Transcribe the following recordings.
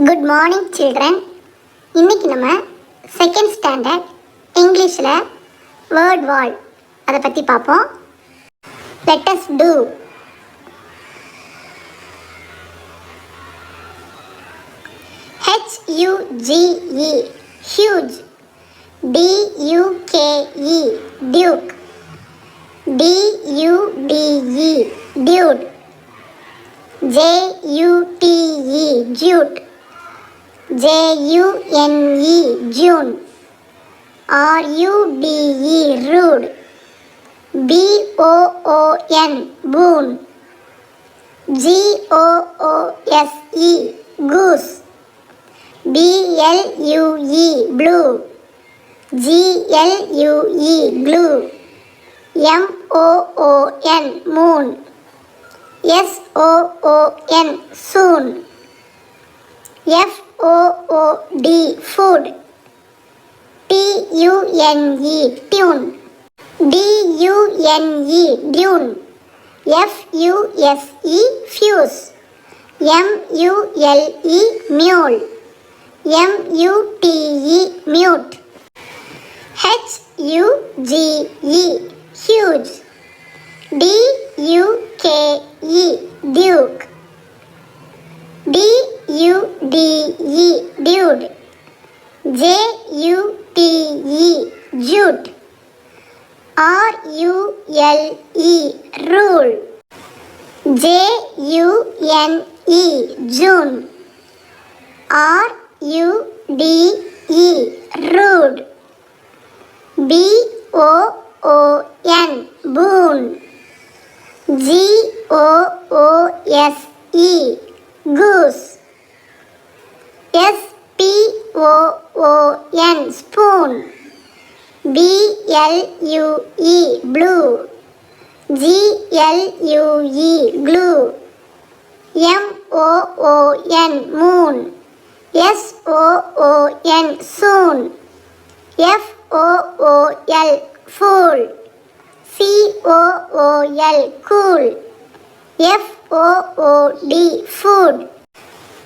Good morning children. இன்றைக்கி நம்ம second standard இங்கிலீஷில் வேர்ட் வால் அதை பற்றி பார்ப்போம். Let us do. HUGE huge, DUKE duke, DUDE dude, JUTE jute, JUNE June, RUDE rude, BOON boon, GOOSE goose, BLUE blue, GLUE glue, MOON moon, SOON soon, FOOD food, TUNE tune, DUNE dune, FUSE fuse, MULE mule, MUTE mute, HUGE huge, DUKE duke, DUDE dude, JUTE jute, RULE rule, JUNE June, RUDE rude, BOON boon, GOOSE goose, SPOON spoon, BLUE blue, GLUE glue, MOON moon, SOON soon, FOOL fool, COOL cool, FOOD food,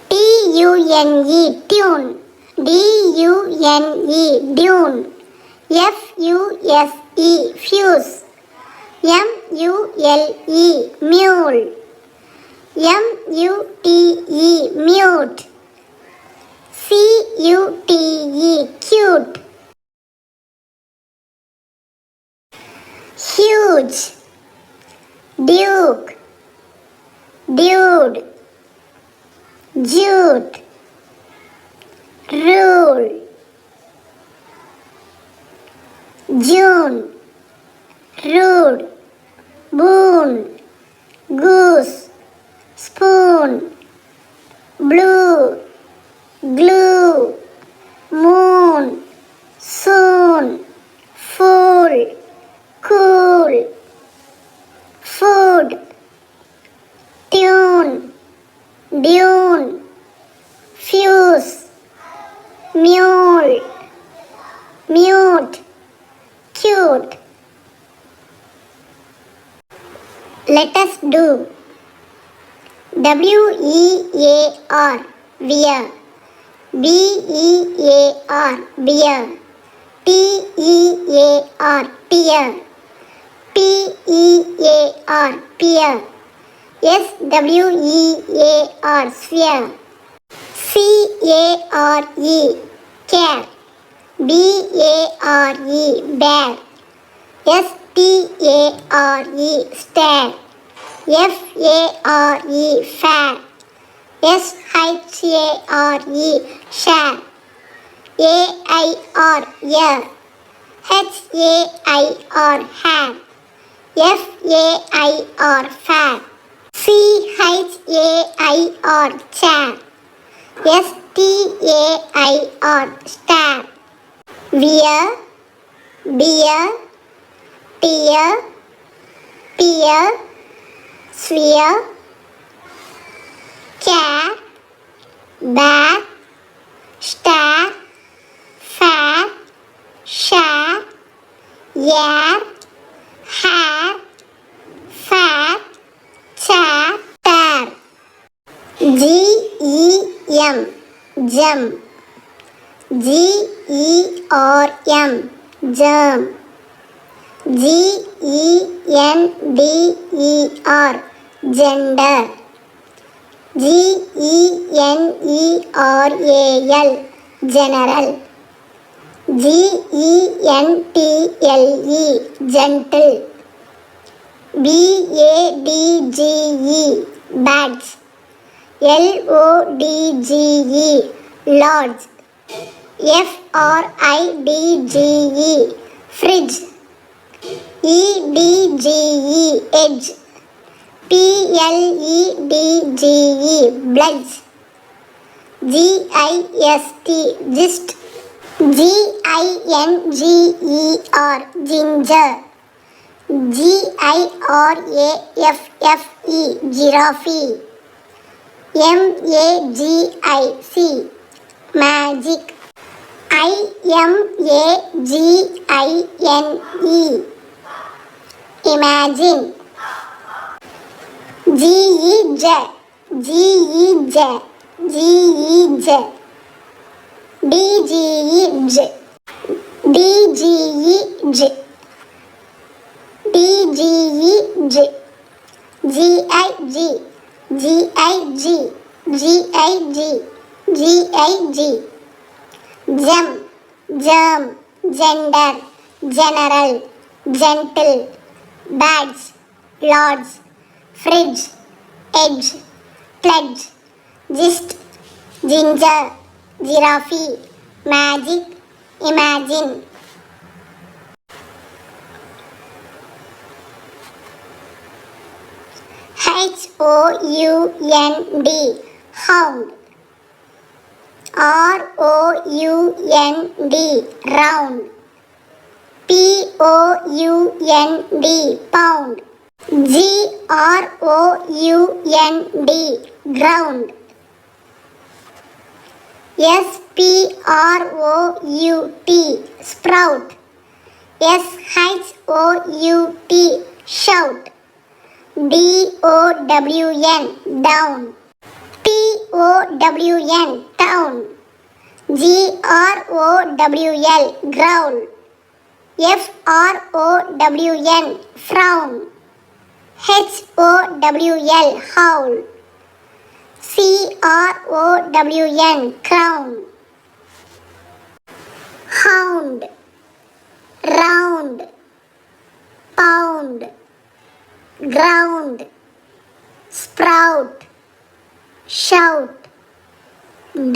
TUNE tune, DUNE dune, FUSE fuse, MULE mule, MUTE mute, CUTE cute, huge, duke, dude, jute, rule, June, rude, boon, goose, spoon, blue, glue, moon, soon, fool, cool, food, tune, dune, fuse, mule, mute, cute. Let us do. WEAR wear, BEAR beer, TEAR tear, PEAR pear, SWEAR sphere, CARE care, BARE bear, STARE stare, FARE fair, SHARE share, AIR year, HAIR hair, FAIR fair, CHAIR chair, STAIR stare, wear, beer, tear, peer, sphere, care, bear, stare, fair, share, year, hair, fair, chair, tear, GEM gem. G-E-R-M, germ. G-E-N-D-E-R, gender. G-E-N-E-R-A-L, general. G-E-N-T-L-E, gentle. B-A-D-G-E, bags. L-O-D-G-E, large. F-R-I-D-G-E, fridge. E-D-G-E, edge. P-L-E-D-G-E, bloods. G-I-S-T, gist. G-I-N-G-E-R, ginger. G-I-R-A-F-F-E, giraffe. M-A-G-I-C, magic. I-M-A-G-I-N-E, imagine. G-E-J, G-E-J, G-E-J. D-G-E-J, D-G-E-J, D-G-E-J. G-I-G, G-I-G, G-I-G, G-I-G. Gem, germ, gender, general, gentle. Bags, large. Fridge, edge, pledge. Gist, ginger, giraffe, magic, imagine. H-O-U-N-D, hound. R-O-U-N-D, round. P-O-U-N-D, pound. G-R-O-U-N-D, ground. S-P-R-O-U-T, sprout. S-H-O-U-T, shout. D-O-W-N, down. T-O-W-N, town. G-R-O-W-L, growl. F-R-O-W-N, frown. H-O-W-L, howl. C-R-O-W-N, crown. Hound, round, pound, ground, sprout, shout,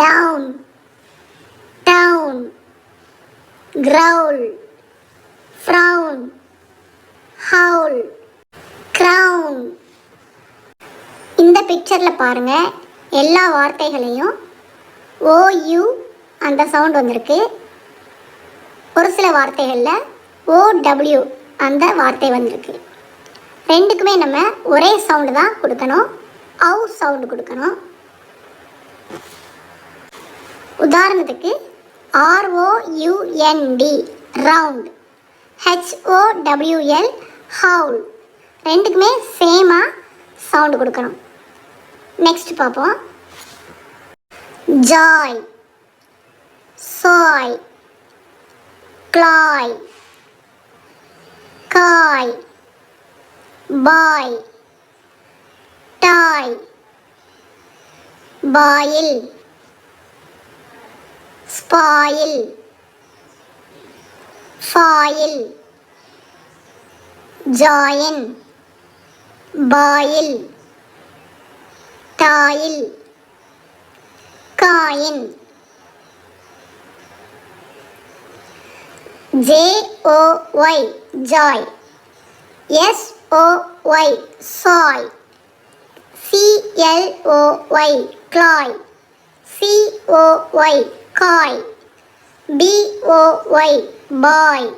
down, town, growl, frown, howl, crown. இந்த பிக்சரில் பாருங்கள், எல்லா வார்த்தைகளையும் OU அந்த sound வந்திருக்கு. ஒரு சில வார்த்தைகளில் OW அந்த வார்த்தை வந்திருக்கு. ரெண்டுக்குமே நம்ம ஒரே சவுண்டு தான் கொடுக்கணும், அவு சவுண்டு கொடுக்கணும். உதாரணத்துக்கு ROUND, ரவுண்ட். HOWL, ஹவுல். ரெண்டுக்குமே சேமாக சவுண்டு கொடுக்கணும். நெக்ஸ்ட் பார்ப்போம். Joy, soy, cloy, coy, boy, toy, boil, spoil, foil, join, boil, toil, coin. JOY, joy. SOY, soy. CLOY, cloy. COY, coy. BOY, boy.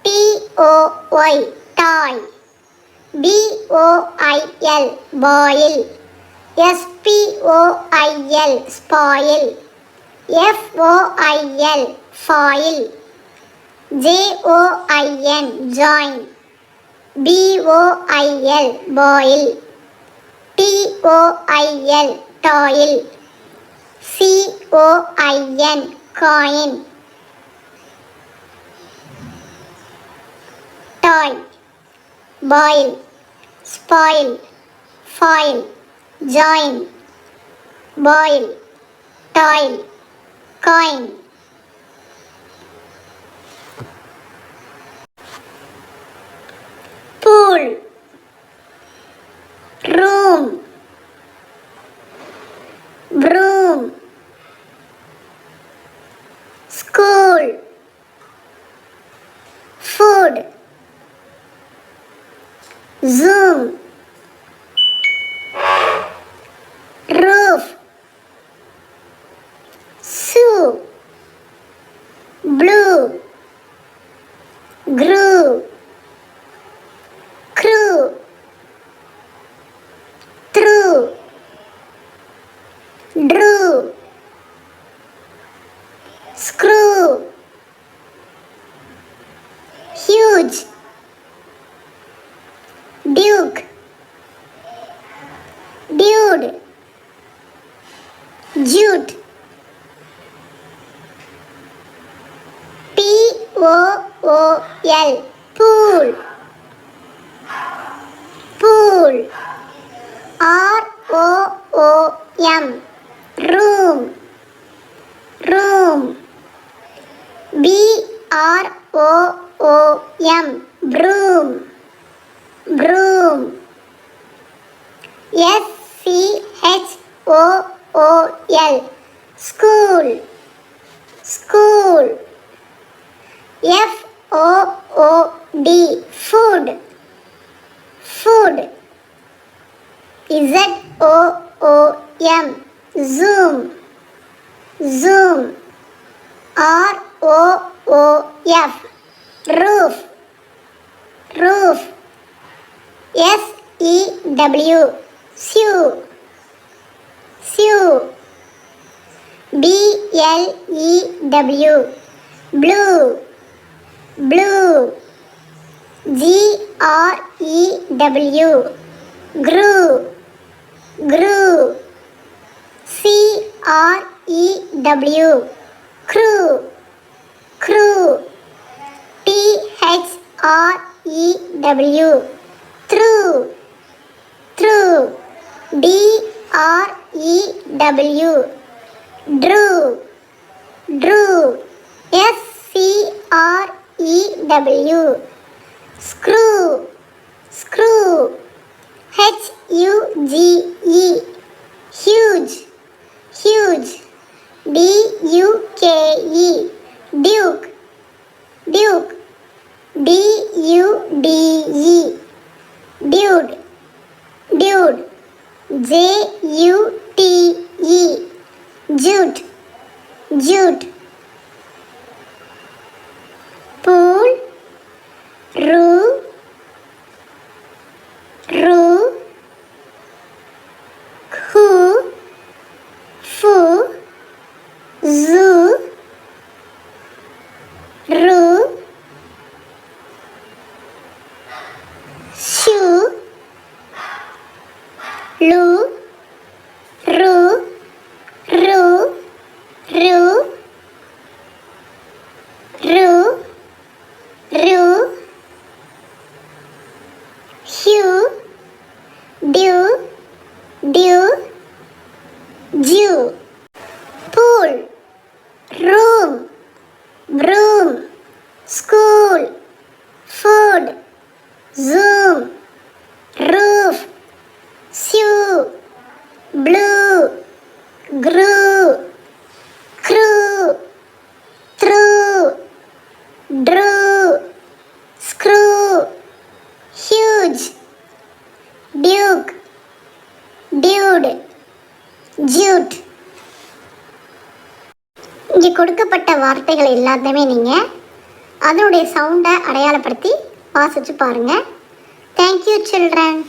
TOY, toy. BOIL, boil. SPOIL, spoil. FOIL, foil. JOIN, join. BOIL, boil. TOIL, toil. COIL, COIN coin. Toy, boil, spoil, foil, join, boil, toil, coin. Pool, room, broom, school, food, zoom, roof, sue, blue, grew, crew, through, drew, screw, huge, duke, dude, jute, POOL, pool, pool, ROOM, room, room, BROOM, broom, broom, SCHOOL, school, school, FOOD, food, food, ZOOM, zoom, zoom, ROOF, roof, roof, SEW, sew, sew, BLEW, blue, blue, GREW, grew, grew, CREW, crew, crew, THREW, through, through, DREW, drew, drew, SCREW, screw, screw, HUGE, huge, huge, DUKE, duke, duke, DUDE, dude, dude, JUTE, jute, jute, pool, roo, roo, who, foo, zoo, roo, shoe, loo, roo, roo, roo, roo, roo, hue, dew, dew, dew, pool, room, broom, school, food, zoom, roof, sew, blue, grew, crew, through, drew, screw, huge, duke, dude, jute. இங்கே கொடுக்கப்பட்ட வார்த்தைகள் எல்லாத்தையுமே நீங்கள் அதனுடைய சவுண்டை அடையாளப்படுத்தி வாசித்து பாருங்கள். Thank you children.